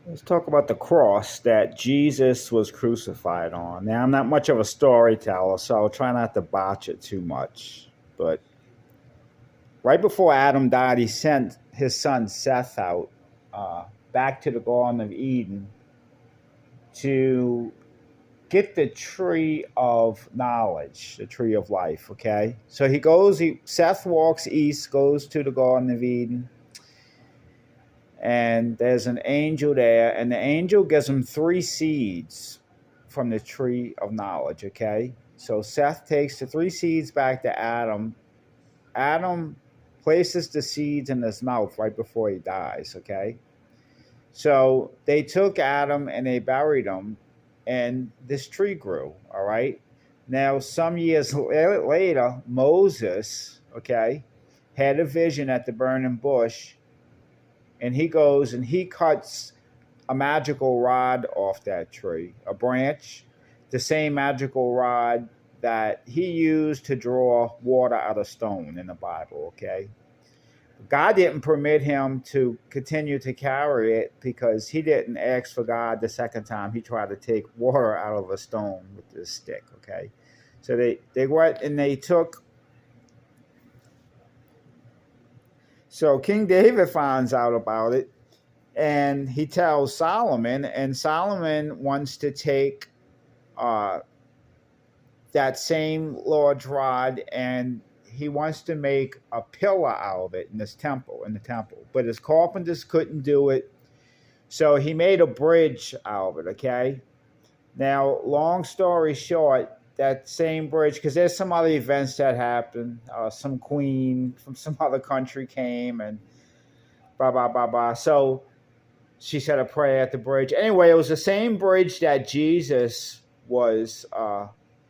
Let's talk about the cross that Jesus was crucified on. Now, I'm not much of a storyteller, so I'll try not to botch it too much. But right before Adam died, he sent his son Seth out back to the Garden of Eden to get the tree of knowledge, the tree of life. Okay, so Seth walks east, goes to the Garden of Eden, and there's an angel there, and the angel gives him three seeds from the tree of knowledge. Okay, so Seth takes the three seeds back to Adam. Adam places the seeds in his mouth right before he dies. Okay, so they took Adam and they buried him, and this tree grew. All right, now some years later, Moses, okay, had a vision at the burning bush, and he goes and he cuts a magical rod off that tree, a branch, the same magical rod that he used to draw water out of stone in the Bible. Okay, God didn't permit him to continue to carry it because he didn't ask for God the second time he tried to take water out of a stone with this stick. Okay, so they went and they took. So King David finds out about it, and he tells Solomon, and Solomon wants to take that same large rod, and he wants to make a pillar out of it in the temple. But his carpenters couldn't do it, so he made a bridge out of it. Okay. Now, long story short, that same bridge, because there's some other events that happened. Some queen from some other country came and blah, blah, blah, blah. So she said a prayer at the bridge. Anyway, it was the same bridge that Jesus was,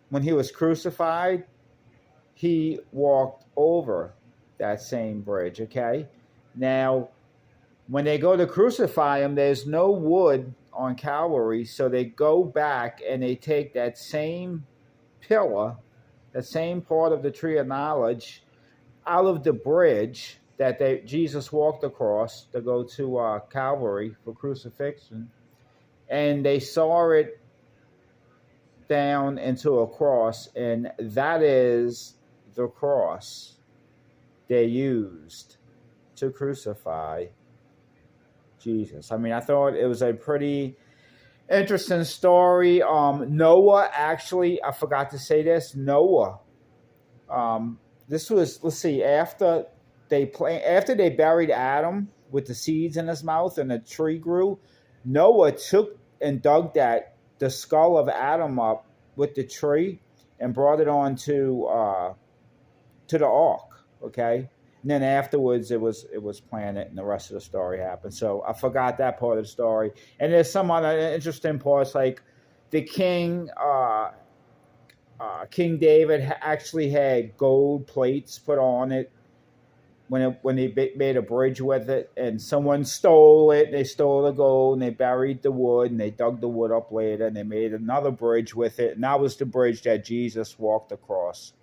when he was crucified, he walked over that same bridge, okay? Now, when they go to crucify him, there's no wood on Calvary, so they go back and they take that same pillar, that same part of the tree of knowledge, out of the bridge that Jesus walked across to go to Calvary for crucifixion, and they saw it down into a cross, and that is the cross they used to crucify Jesus. I mean, I thought it was a pretty interesting story. Noah, actually, I forgot to say this. Noah, this was, let's see, after they buried Adam with the seeds in his mouth and the tree grew, Noah took and dug the skull of Adam up with the tree and brought it on to the ark. Okay, and then afterwards it was planted, and the rest of the story happened. So I forgot that part of the story. And there's some other interesting parts, like the king. King David actually had gold plates put on it when they made a bridge with it, and someone stole it. They stole the gold, and they buried the wood, and they dug the wood up later, and they made another bridge with it, and that was the bridge that Jesus walked across.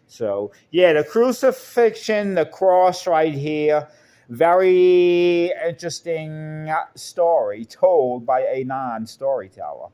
So, yeah, the crucifixion, the cross right here, very interesting story told by a non-storyteller.